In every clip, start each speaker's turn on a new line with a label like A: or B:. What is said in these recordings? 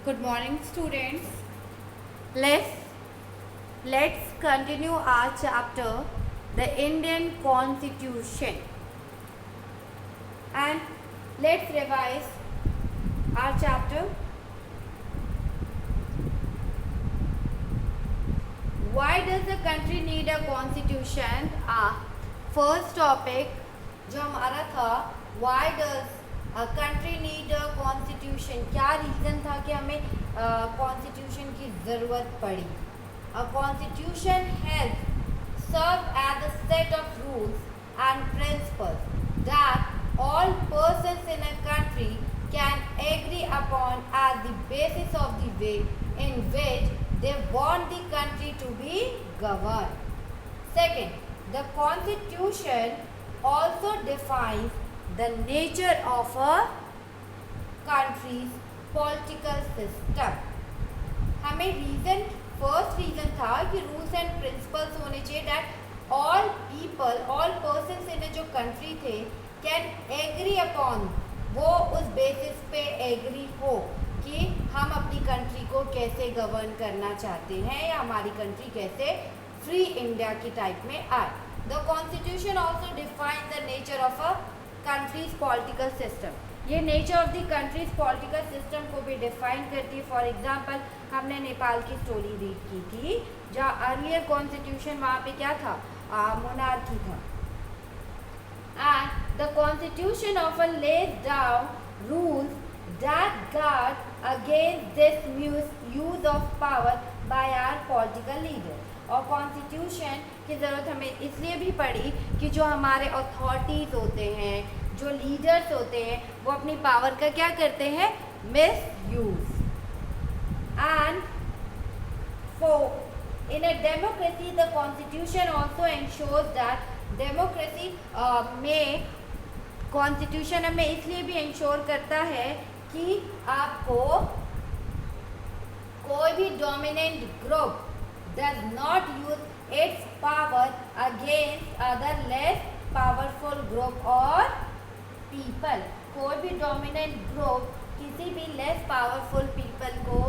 A: Good morning, students. Let's continue our chapter, the Indian Constitution, and let's revise our chapter. Why does the country need a constitution? First topic जो हमारा था, why does a country need a constitution? क्या reason था कि हमें constitution की ज़रूरत पड़ी? A constitution helps serve as a set of rules and principles that all persons in a country can agree upon as the basis of the way in which they want the country to be governed. Second, the constitution also defines the nature of a country's political system. हमें first reason था कि rules and principles होने चाहिए that all people all persons इन जो country थे can agree upon, वो उस basis पे एग्री हो कि हम अपनी कंट्री को कैसे गवर्न करना चाहते हैं या हमारी कंट्री कैसे फ्री इंडिया की टाइप में आए. The constitution also define the nature of a country's political system. ये nature of the country's political system को भी डिफाइन करती है. फॉर एग्जांपल हमने नेपाल की स्टोरी रीड की थी जहाँ अर्लियर कॉन्स्टिट्यूशन वहाँ पे क्या था, मोनार्की था. And the constitution often lays down rules that guard against this misuse of power by our political leaders. और कॉन्स्टिट्यूशन की ज़रूरत हमें इसलिए भी पड़ी कि जो हमारे अथॉरिटीज़ होते हैं, जो लीडर्स होते हैं, वो अपनी पावर का क्या करते हैं, misuse. And for in a democracy the constitution also ensures that democracy में कॉन्स्टिट्यूशन हमें इसलिए भी इंश्योर करता है कि आपको कोई भी dominant group does not use it's power against other less powerful group और पीपल. कोई भी डोमिनेंट ग्रुप किसी भी लेस पावरफुल पीपल को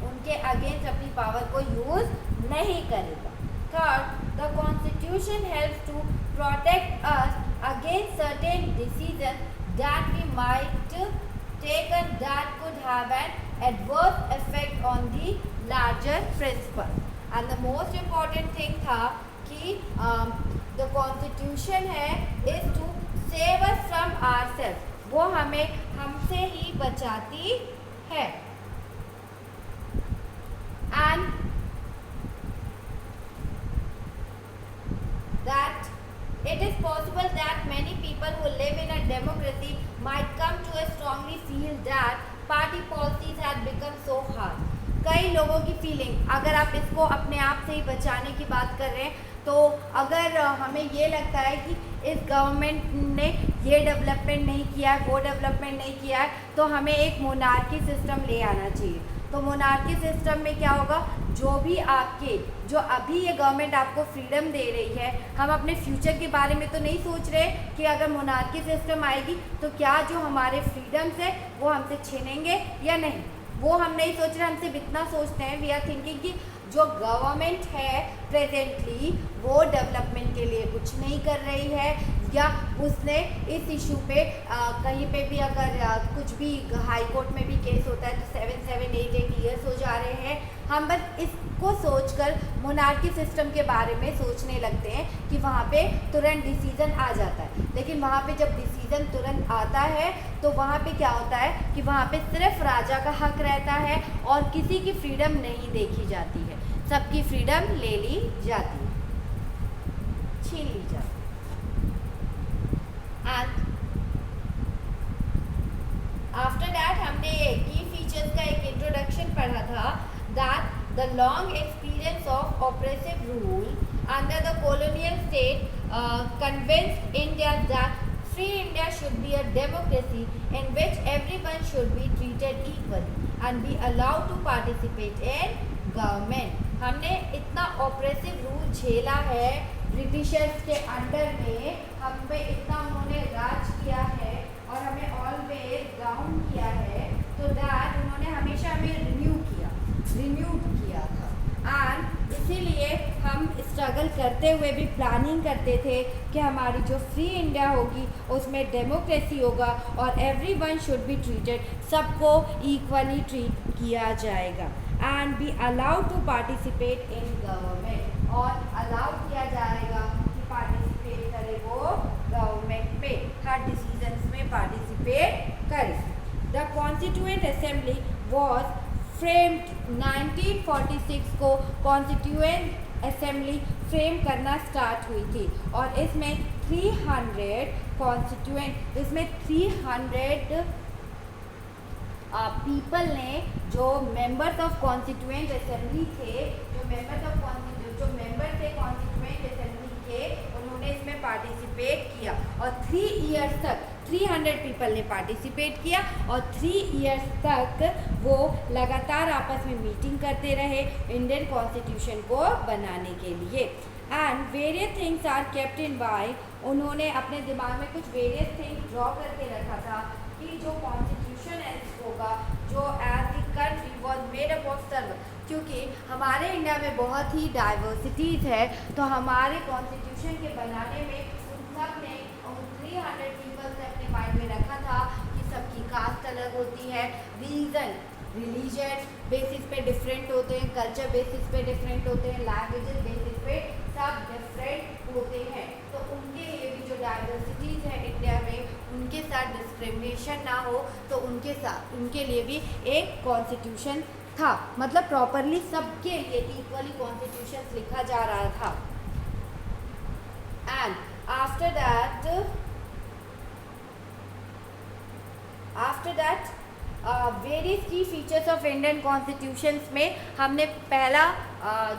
A: उनके अगेंस्ट अपनी पावर को यूज नहीं करेगा. Third, the constitution helps to protect us against certain decisions that we might take and that could have an adverse effect on the larger principle. And the most important thing था कि the constitution है is to save us from ourselves. वो हमें हमसे ही बचाती है. And that it is possible that many people who live in a democracy might come to a strongly feel that party policies have become so hard. कई लोगों की feeling, अगर आप इसको अपने आप से ही बचाने की बात कर रहे हैं तो अगर हमें ये लगता है कि इस गवर्नमेंट ने ये डेवलपमेंट नहीं किया है, वो डेवलपमेंट नहीं किया है, तो हमें एक मोनार्की सिस्टम ले आना चाहिए. तो मोनार्की सिस्टम में क्या होगा, जो अभी ये गवर्नमेंट आपको फ्रीडम दे रही है, हम अपने फ्यूचर के बारे में तो नहीं सोच रहे कि अगर मोनार्की सिस्टम आएगी तो क्या जो हमारे फ्रीडम्स है वो हमसे छीनेंगे या नहीं, वो हम नहीं सोच रहे. हम सिर्फ इतना सोचते हैं, वी आर थिंकिंग कि जो गवर्नमेंट है प्रेजेंटली वो डेवलपमेंट के लिए कुछ नहीं कर रही है, या उसने इस इशू पे कहीं पे भी अगर कुछ भी हाई कोर्ट में भी केस होता है तो 7-8 ईयर्स हो जा रहे हैं. हम बस इसको सोचकर मोनार्की सिस्टम के बारे में सोचने लगते हैं कि वहाँ पे तुरंत डिसीजन आ जाता है. लेकिन वहाँ पे जब डिसीजन तुरंत आता है तो वहाँ पे क्या होता है कि वहाँ पे सिर्फ राजा का हक रहता है और किसी की फ्रीडम नहीं देखी जाती है, सबकी फ्रीडम ले ली जाती है, छीन ली जाती है. एंड आफ्टर दैट हमने की फीचर्स का एक इंट्रोडक्शन पढ़ा था. That the long experience of oppressive rule under the colonial state convinced India that free India should be a democracy in which everyone should be treated equally and be allowed to participate in government. हमने इतना oppressive rule झेला है Britishers के under में, हम पे इतना उन्होंने राज किया है और हमें ऑलवेज डाउन किया है, तो दैट उन्होंने में रिन्यूड किया था। एंड इसीलिए हम स्ट्रगल करते हुए भी प्लानिंग करते थे कि हमारी जो फ्री इंडिया होगी उसमें डेमोक्रेसी होगा और एवरीवन शुड बी ट्रीटेड, सबको इक्वली ट्रीट किया जाएगा and be allowed to participate in government, और अलाउड किया जाएगा कि पार्टिसिपेट करे वो गवर्नमेंट में, हर डिसीजंस में पार्टिसिपेट करे। The constituent assembly was framed 1946 को कॉन्स्टिट्यूएंट असेंबली फ्रेम करना स्टार्ट हुई थी और इसमें 300 कॉन्स्टिट्यूएंट, इसमें 300 पीपल ने, जो मेंबर्स ऑफ कॉन्स्टिट्यूएंट असेंबली थे, जो मेंबर थे कॉन्स्टिट्यूएंट असेंबली के, उन्होंने इसमें पार्टिसिपेट किया और 3 इयर्स तक 300 पीपल ने पार्टिसिपेट किया और 3 इयर्स तक वो लगातार आपस में मीटिंग करते रहे इंडियन कॉन्स्टिट्यूशन को बनाने के लिए। And various things are kept in mind, उन्होंने अपने दिमाग में कुछ वेरियस थिंग्स ड्रॉ करके रखा था कि जो कॉन्स्टिट्यूशन होगा, जो as the country was made up of serve, क्योंकि हमारे इंडिया में बहुत ही डाइवर्सिटीज़ है, तो हमारे कॉन्स्टिट्यूशन के बनाने में उन सब ने, उन 300 पीपल ने अपने माइंड में रखा था कि सबकी कास्ट अलग होती है, रिलीजन बेसिस पे डिफरेंट होते हैं, कल्चर बेसिस पे डिफरेंट होते हैं, लैंग्वेजेस बेसिस पे सब डिफरेंट होते हैं, तो उनके लिए भी जो डाइवर्सिटीज़ है इंडिया में, उनके साथ डिस्क्रिमिनेशन ना हो, तो उनके लिए भी एक कॉन्स्टिट्यूशन था, मतलब प्रॉपरली सबके लिए इक्वली कॉन्स्टिट्यूशन लिखा जा रहा था। एंड आफ्टर दैट वेरियस की फीचर्स ऑफ इंडियन कॉन्स्टिट्यूशंस में हमने पहला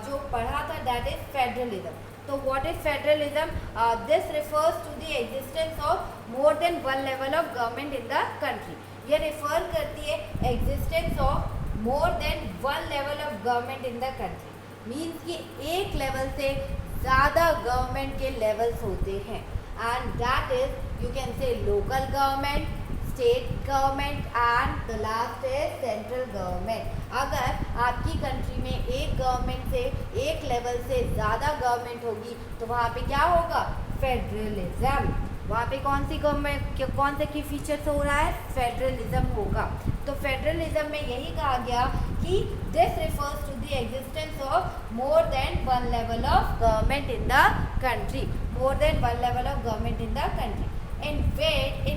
A: जो पढ़ा था दैट इज फेडरलिज्म। तो what is federalism? This refers to the existence of more than one level of government in the country. ये रिफर करती है existence of more than one level of government in the country, means कि एक level से ज़्यादा government के levels होते हैं, and that is you can say local government, state government and the last is central government. अगर आपकी country में एक गवर्नमेंट से एक लेवल से ज़्यादा गवर्नमेंट होगी तो वहाँ पे क्या होगा? फेडरलिज्म। वहाँ पे कौन से की फीचर्स हो रहा है? फेडरलिज्म होगा। तो फेडरलिज्म में यही कहा गया कि this refers to the existence of more than one level of government in the country, more than one level of government in the country. in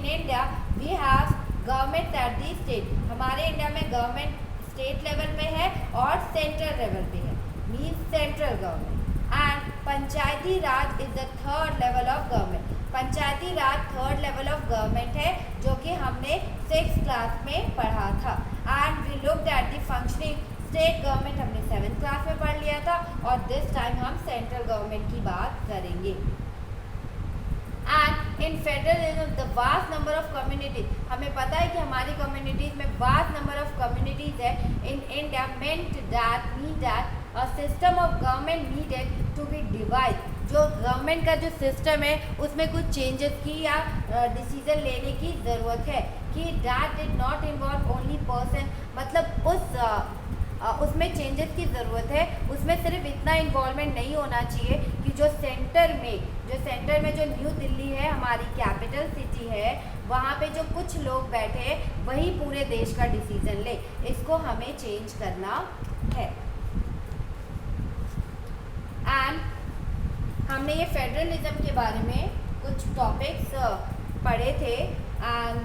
A: India we have government at the state, हमारे India में government state level पे है और central level पे है, means central government. And Panchayati Raj is the third level of government. Panchayati Raj third level of government है, जो कि हमने 6th क्लास में पढ़ा था। And we looked at the functioning state government हमने 7th क्लास में पढ़ लिया था, और दिस टाइम हम सेंट्रल गवर्नमेंट की बात करेंगे। And in federalism the vast number of communities, हमें पता है कि हमारी कम्युनिटीज़ में वास्ट नंबर ऑफ कम्युनिटीज़ है in India, meant that a system of government needed to be devised। जो गवर्नमेंट का जो सिस्टम है उसमें कुछ चेंजेस की या डिसीजन लेने की ज़रूरत है कि that did not involve only person, मतलब उसमें चेंजेस की ज़रूरत है। उसमें सिर्फ इतना इन्वॉल्वमेंट नहीं होना चाहिए कि जो सेंटर में जो न्यू दिल्ली है, हमारी कैपिटल सिटी है, वहाँ पे जो कुछ लोग बैठे हैं वही पूरे देश का डिसीजन ले। इसको हमें चेंज करना है। एंड हमने ये फेडरलिज्म के बारे में कुछ टॉपिक्स पढ़े थे। एंड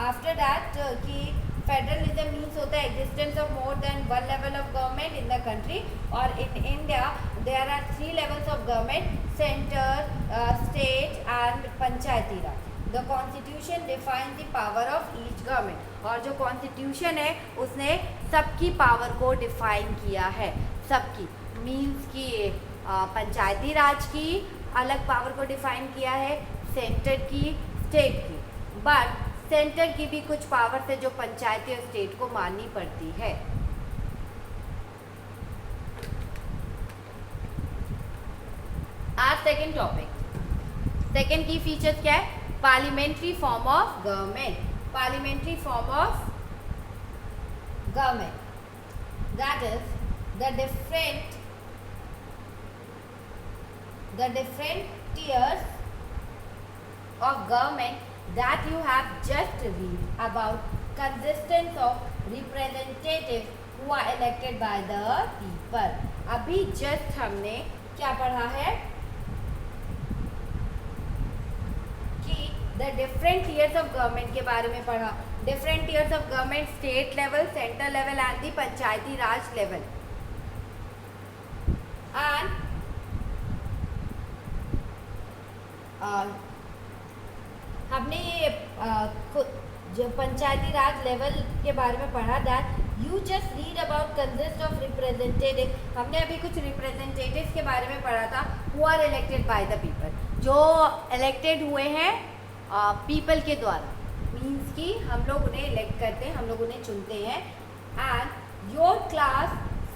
A: आफ्टर दैट कि फेडरलिज्म मीन्स होता है existence of more than one level of government in the country, और in India there are 3 levels of government, centre, state and Panchayati raj. The constitution defines the power of each government, और जो constitution है उसने सबकी power को define किया है। सबकी मीन्स कि पंचायती राज की अलग पावर को डिफाइन किया है, सेंटर की, स्टेट की, बट सेंटर की भी कुछ पावर्स है जो पंचायती और स्टेट को माननी पड़ती है। आज सेकेंड टॉपिक, सेकेंड की फीचर्स क्या है? Parliamentary form of government. Parliamentary form of government that is the different tiers of government that you have just read about consistence of representatives who are elected by the people. अभी just हमने क्या पढ़ा है कि the different tiers of government के बारे में पढ़ा. different tiers of government, state level, central level and the Panchayati Raj level. And हमने ये जो पंचायती राज लेवल के बारे में पढ़ा that you just read about consist of representative. हमने अभी कुछ रिप्रेजेंटेटिव्स के बारे में पढ़ा था who are elected by the people, जो इलेक्टेड हुए हैं पीपल के द्वारा. मीन्स कि हम लोग उन्हें इलेक्ट करते हैं, हम लोग उन्हें चुनते हैं. And your class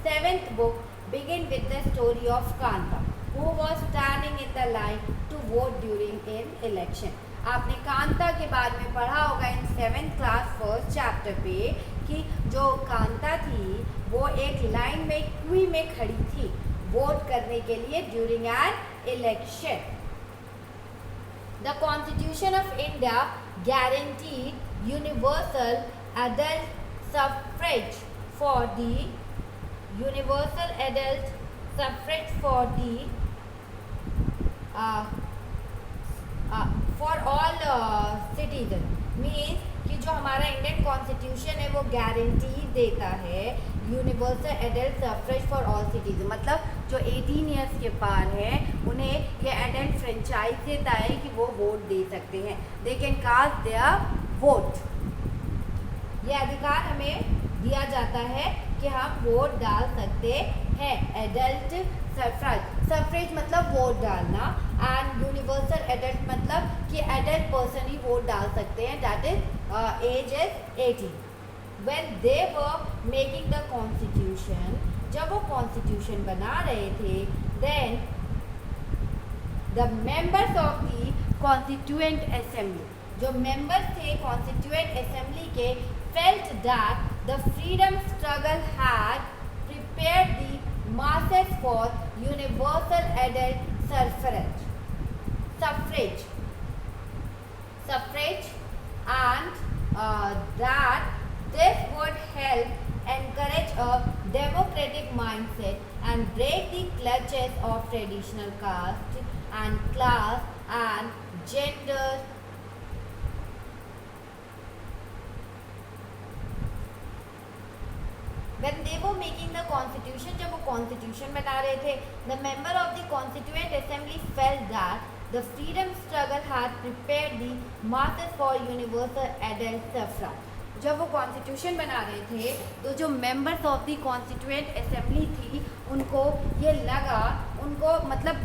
A: 7th book begin with the story of Kanta who was standing in the line to vote during in election. आपने कांता के बारे में पढ़ा होगा इन 7th क्लास 1st चैप्टर पे कि जो कांता थी वो एक लाइन में क्यू में खड़ी थी वोट करने के लिए during an election. The constitution of India guaranteed universal adult suffrage for the for all citizen. Means कि जो हमारा इंडियन कॉन्स्टिट्यूशन है वो गारंटी देता है universal adult suffrage for all citizen. मतलब जो 18 ईयर्स के पार हैं उन्हें ये एडल्ट फ्रेंचाइज देता है कि वो वोट दे सकते हैं. They can cast their vote. ये अधिकार हमें दिया जाता है कि हम वोट डाल सकते हैं. एडल्ट सफ्रेज मतलब वोट डालना एंड यूनिवर्सल एडल्ट मतलब कि एडल्ट पर्सन ही वोट डाल सकते हैं. That is age is 18. When they were making the constitution, जब वो कॉन्स्टिट्यूशन बना रहे थे then the members of the constituent assembly, जो मेंबर्स थे कॉन्स्टिट्यूएंट असेंबली के felt that the freedom struggle had prepared the masses for universal adult suffrage and that this would help encourage a democratic mindset and break the clutches of traditional caste and class and gender when they were making the constitution. जब वो constitution बना रहे थे the member of the constituent assembly felt that the freedom struggle had prepared the masses for universal adult suffrage. जब वो constitution बना रहे थे तो जो members of the constituent assembly थी उनको ये लगा, उनको मतलब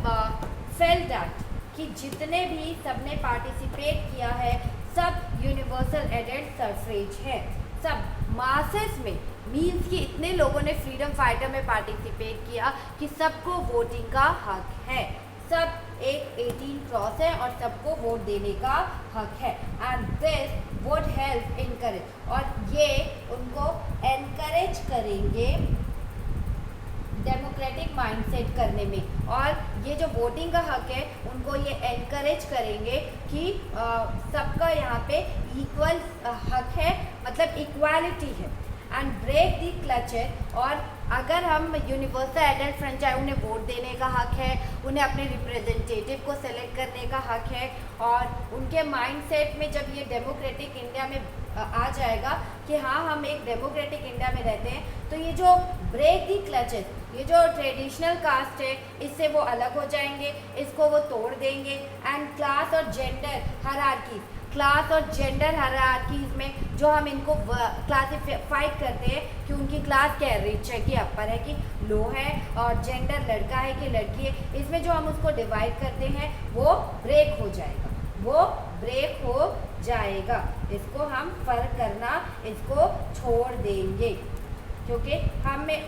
A: फेल दैट कि जितने भी सबने पार्टिसिपेट किया है सब यूनिवर्सल एडल्ट सफ्रेज है. सब मासेस में मीन्स कि इतने लोगों ने फ्रीडम फाइटर में पार्टिसिपेट किया कि सबको वोटिंग का हक है. सब एक 18 क्रॉस है और सबको वोट देने का हक है. And this would help encourage, और ये उनको एनकरेज करेंगे डेमोक्रेटिक माइंडसेट करने में. और ये जो वोटिंग का हक है उनको ये एनकरेज करेंगे कि सबका यहाँ पे इक्वल हक है, मतलब इक्वालिटी है. एंड ब्रेक दी क्लचेस, और अगर हम यूनिवर्सल एडल्ट फ्रेंचाइज उन्हें वोट देने का हक है, उन्हें अपने रिप्रेजेंटेटिव को सेलेक्ट करने का हक है, और उनके माइंडसेट में जब ये डेमोक्रेटिक इंडिया में आ जाएगा कि हाँ हम एक डेमोक्रेटिक इंडिया में रहते हैं, तो ये जो ब्रेक दी क्लचेस, ये जो ट्रेडिशनल कास्ट है इससे वो अलग हो जाएंगे, इसको वो तोड़ देंगे. एंड क्लास और जेंडर हायरार्कीज में जो हम इनको क्लासिफाइड करते हैं कि उनकी क्लास क्या है, रिच है कि अपर है कि लो है, और जेंडर लड़का है कि लड़की है, इसमें जो हम उसको डिवाइड करते हैं वो ब्रेक हो जाएगा. इसको हम फर्क करना इसको छोड़ देंगे क्योंकि हमें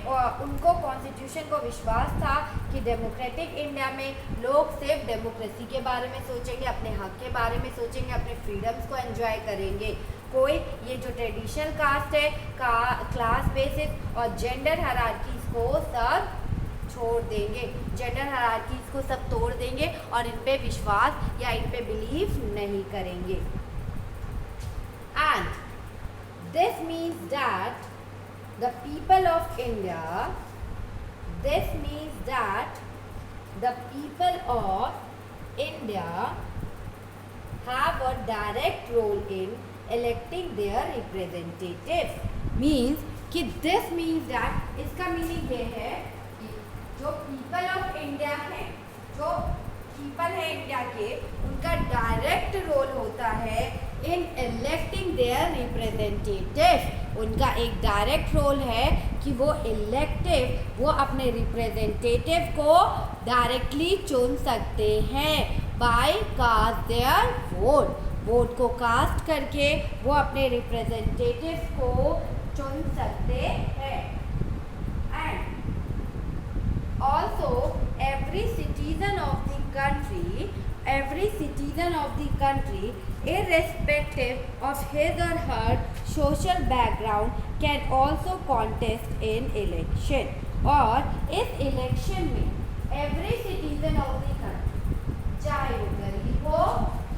A: उनको कॉन्स्टिट्यूशन को विश्वास था कि डेमोक्रेटिक इंडिया में लोग सिर्फ डेमोक्रेसी के बारे में सोचेंगे, अपने हक के बारे में सोचेंगे, अपने फ्रीडम्स को एंजॉय करेंगे, कोई ये जो ट्रेडिशनल कास्ट है क्लास बेसिस और जेंडर हायरार्कीज को सब छोड़ देंगे, जेंडर हायरार्कीज को सब तोड़ देंगे और इन पे विश्वास या इन पे बिलीव नहीं करेंगे। And this means that the people of India, this means that the people of India have a direct role in electing their representatives. Means कि this means that इसका मीनिंग ये है कि जो people of India हैं, जो people है India के, उनका डायरेक्ट रोल होता है इन इलेक्टिंग देयर रिप्रेजेंटेटिव। उनका एक डायरेक्ट रोल है कि वो वो अपने रिप्रेजेंटेटिव को डायरेक्टली चुन सकते हैं बाय कास्ट देयर वोट को कास्ट करके वो अपने रिप्रेजेंटेटिव को चुन सकते हैं। And also every citizen of the country irrespective of his or her social background can also contest in election। और इस इलेक्शन में every citizen of the country, चाहे वो गरीब हो,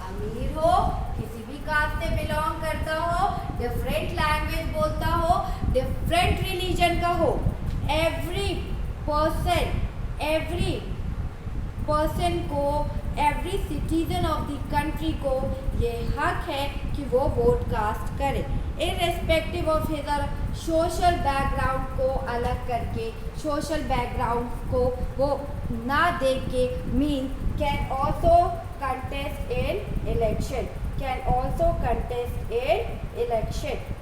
A: अमीर हो, किसी भी कास्ट से बिलोंग करता हो, डिफरेंट लैंग्वेज बोलता हो, डिफरेंट रिलीजन का हो, एवरी पर्सन को, every citizen of the country को ये हक है कि वो वोट कास्ट करे, इररेस्पेक्टिव ऑफ हिज और सोशल बैकग्राउंड को अलग करके, सोशल बैकग्राउंड को वो ना देख के, mean can also contest in election,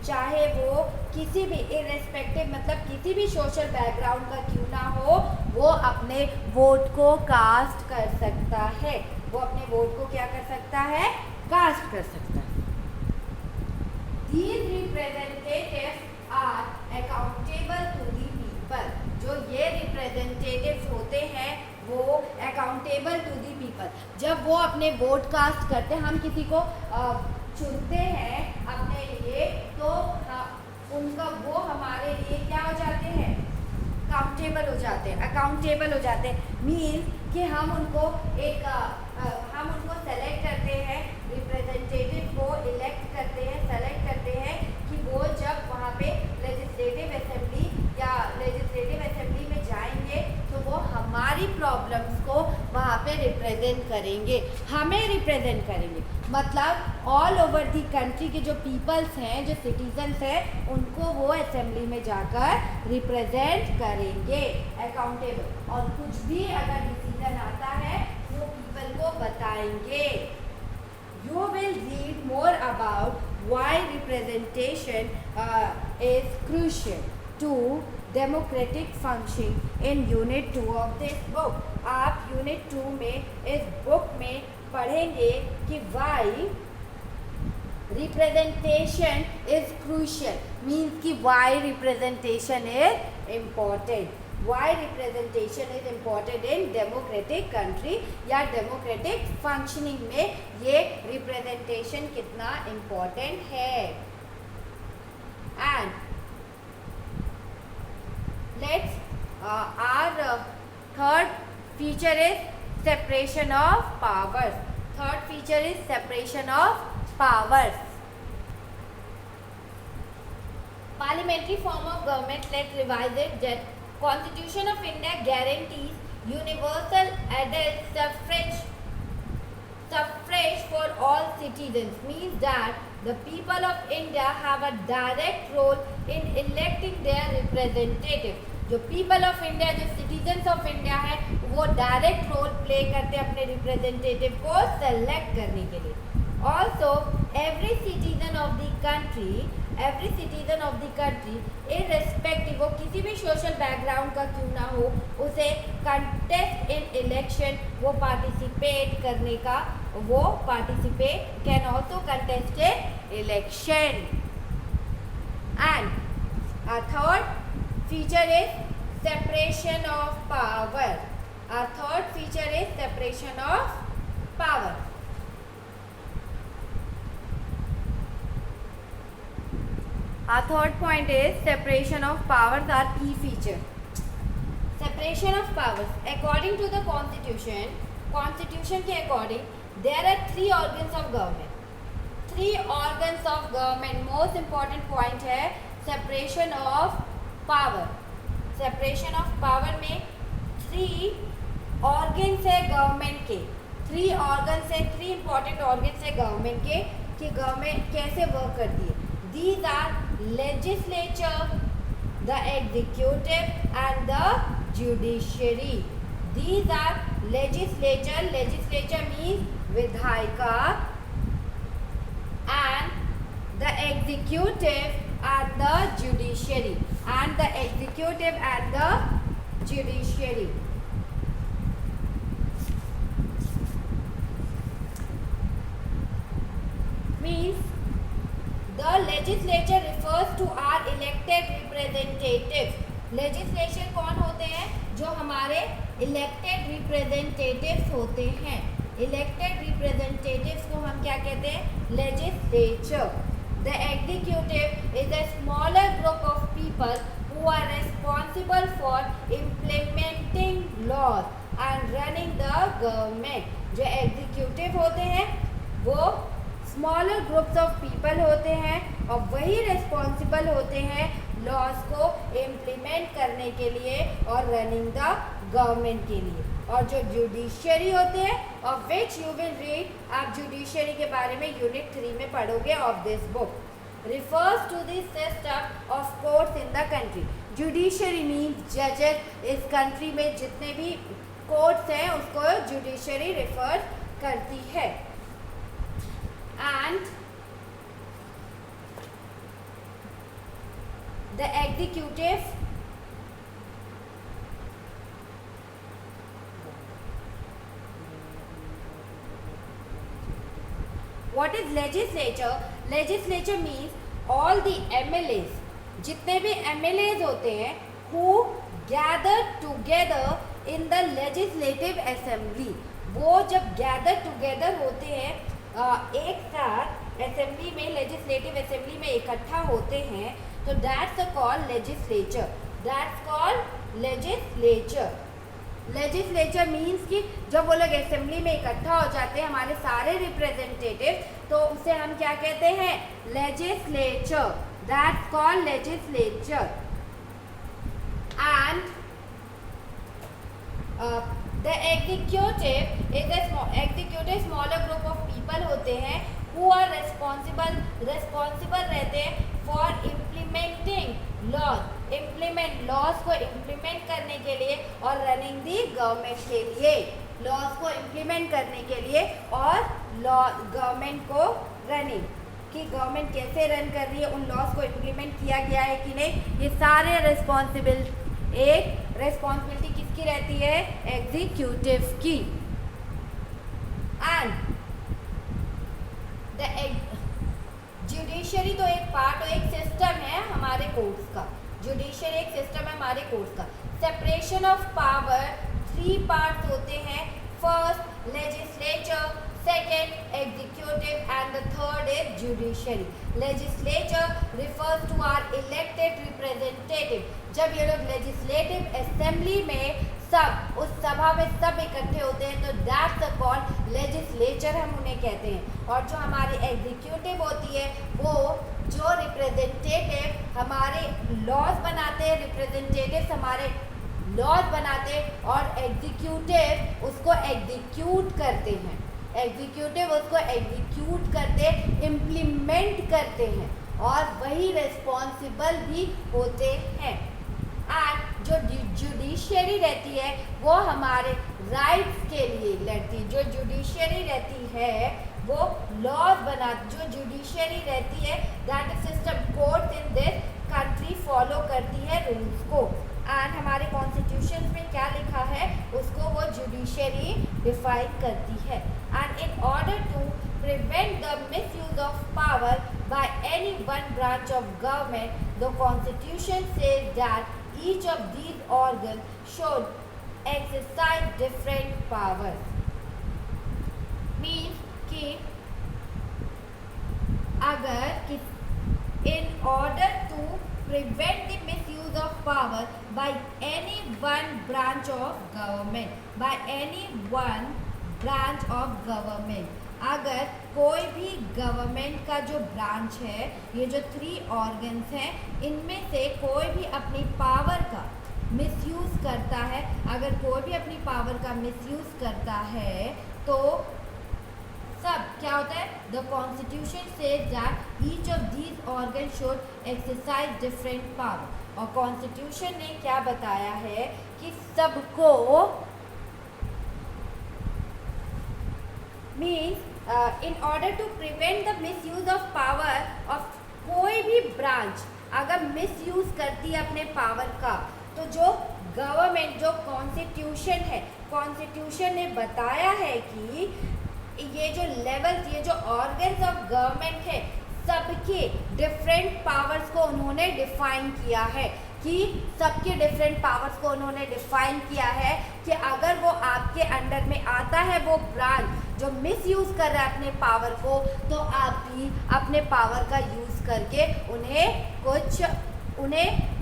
A: चाहे वो किसी भी इररेस्पेक्टिव मतलब किसी भी सोशल बैकग्राउंड का क्यों ना हो, वो अपने वोट को कास्ट कर सकता है, वो अपने वोट को क्या कर सकता है, कास्ट कर सकता है। These representatives are accountable to the people। जो ये रिप्रेजेंटेटिव्स होते हैं वो अकाउंटेबल टू दी पीपल। जब वो अपने वोट कास्ट करते हैं, हम किसी को चुनते हैं अपने लिए, तो वो हमारे लिए क्या हो जाते हैं, अकाउंटेबल हो जाते हैं। मीन्स कि हम उनको सेलेक्ट करते हैं, रिप्रेजेंटेटिव को इलेक्ट करते हैं, सेलेक्ट करते हैं कि वो जब वहाँ पे लेजिस्लेटिव असेंबली में जाएंगे तो वो हमारी प्रॉब्लम्स को वहाँ पे रिप्रेजेंट करेंगे, हमें रिप्रेजेंट करेंगे। मतलब ऑल ओवर दी कंट्री के जो पीपल्स हैं, जो सिटीजन्स हैं, उनको वो असेंबली में जाकर रिप्रेजेंट करेंगे, अकाउंटेबल। और कुछ भी अगर डिसीजन आता है वो पीपल को बताएंगे। You will read more about why representation is crucial to democratic functioning in Unit 2 of this book। आप Unit 2 में इस बुक में पढ़ेंगे कि why representation is crucial, means कि why representation is important, why representation is important in democratic country या democratic functioning में ये representation कितना important है। and let's our third feature is separation of powers। Third feature is separation of powers। Parliamentary form of government, let's revise it, that Constitution of India guarantees universal adult suffrage for all citizens, means that the people of India have a direct role in electing their representative। जो people of India, जो citizens of India है, वो direct role play करते हैं अपने representative को select करने के लिए। Also every citizen of the country irrespective वो किसी भी सोशल बैकग्राउंड का क्यों ना हो, उसे कंटेस्ट इन इलेक्शन, वो पार्टिसिपेट करने का, वो participate can also contest in election. And third feature is separation of power. Third feature is separation of power. Our third point is separation of powers are key feature. Separation of powers. According to the constitution के according, there are three organs of government. Three organs of government. Most important point है separation of power. Separation of power में three organs है government के. Three organs है, three important organs है government के कि government कैसे work करती है. These are legislature, the executive and the judiciary. These are legislature. Legislature means विधायिका, and the executive and the judiciary. And the executive and the judiciary. Means the legislature refers to our elected representatives. Legislature कौन होते हैं? जो हमारे elected representatives होते हैं. Elected representatives को हम क्या कहते हैं? Legislature. The executive is a smaller group of people who are responsible for implementing laws and running the government. जो executive होते हैं वो स्मॉलर ग्रुप्स ऑफ पीपल होते हैं और वही रिस्पॉन्सिबल होते हैं लॉज को इम्प्लीमेंट करने के लिए और रनिंग द गवर्नमेंट के लिए. और जो जुडिशरी होते हैं of which you will read, आप जुडिशरी के बारे में यूनिट 3 में पढ़ोगे of this book. Refers to this system of courts in the country. Judiciary means जजेस. इस कंट्री में जितने भी कोर्ट्स हैं उसको जुडिशरी रिफर करती है. And the executive what is legislature? Legislature means all the MLAs. जितने भी MLAs होते हैं who gather together in the legislative assembly. वो जब gather together होते हैं एक साथ असेंबली में, लेजिस्लेटिव असेंबली में इकट्ठा होते हैं तो that's called legislature. That's called legislature. Legislature means कि जब वो लोग असेंबली में इकट्ठा हो जाते हैं हमारे सारे रिप्रेजेंटेटिव तो उसे हम क्या कहते हैं? Legislature. That's called legislature. And The executive is a smaller group of people होते हैं who are responsible रहते हैं for implementing laws. laws को implement करने के लिए और running the government के लिए. laws को implement करने के लिए और government को running कि गवर्नमेंट कैसे रन कर रही है, उन लॉज को इम्प्लीमेंट किया गया है कि नहीं, ये सारे रिस्पॉन्सिबिलिटी किसकी रहती है? एग्जीक्यूटिव की. एंड द जुडिशरी तो एक पार्ट और एक सिस्टम है हमारे कोर्ट्स का. जुडिशरी एक सिस्टम है हमारे कोर्ट्स का. सेपरेशन ऑफ पावर 3 पार्ट्स होते हैं. First legislature, second executive and the third is judiciary. Legislature refers to our elected representative. जब ये लोग legislative assembly में सब उस सभा में सब इकट्ठे होते हैं तो that's the called legislature हम उन्हें कहते हैं. और जो हमारी executive होती है वो जो representative हमारे laws बनाते हैं, representatives हमारे laws बनाते हैं और executive उसको execute करते हैं. एग्जीक्यूटिव उसको एग्जीक्यूट करते, इम्प्लीमेंट करते हैं और वही रिस्पॉन्सिबल भी होते हैं. एंड जो जुडिशरी रहती है वो हमारे राइट्स के लिए लड़ती. जो जुडिशरी रहती है वो लॉज जो जुडिशरी रहती है that is system court in this country follow करती है रूल्स को. एंड हमारे कॉन्स्टिट्यूशन में क्या लिखा है उसको वो जुडिशरी डिफाइन करती है. And in order to prevent the misuse of power by any one branch of government, the Constitution says that each of these organs should exercise different powers. Means कि अगर in order prevent the misuse of power by any one branch of government, by any one branch of government. अगर कोई भी government का जो branch है, ये जो 3 ऑर्गन्स हैं, इनमें से कोई भी अपनी पावर का मिसयूज़ करता है, अगर कोई भी अपनी पावर का मिसयूज़ करता है तो सब क्या होता है, the constitution says that each of these organ should exercise different power. और कॉन्स्टिट्यूशन ने क्या बताया है कि सबको means in order to prevent the misuse of power of कोई भी ब्रांच अगर मिसयूज करती है अपने पावर का, तो जो गवर्नमेंट जो कॉन्स्टिट्यूशन है, कॉन्स्टिट्यूशन ने बताया है कि ये जो लेवल्स, ये जो ऑर्गन्स ऑफ गवर्नमेंट है, सबके डिफरेंट पावर्स को उन्होंने डिफाइन किया है, कि सबके डिफरेंट पावर्स को उन्होंने डिफाइन किया है कि अगर वो आपके अंडर में आता है वो ब्रांच जो मिसयूज़ कर रहा है अपने पावर को, तो आप भी अपने पावर का यूज़ करके उन्हें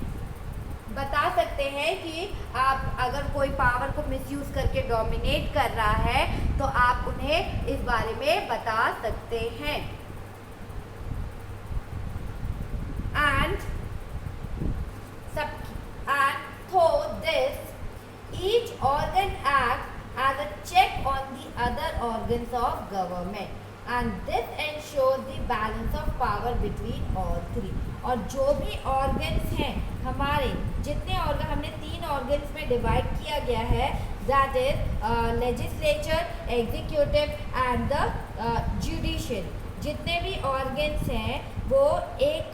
A: बता सकते हैं कि आप अगर कोई पावर को मिसयूज़ करके डोमिनेट कर रहा है तो आप उन्हें इस बारे में बता सकते हैं। And through this, each organ acts as a check on the other organs of government, and this ensures the balance of power between all three. और जो भी ऑर्गन्स हैं हमारे, जितने ऑर्गन हमने 3 ऑर्गन्स में डिवाइड किया गया है, that is legislature, executive and the judicial, जितने भी ऑर्गन्स हैं वो एक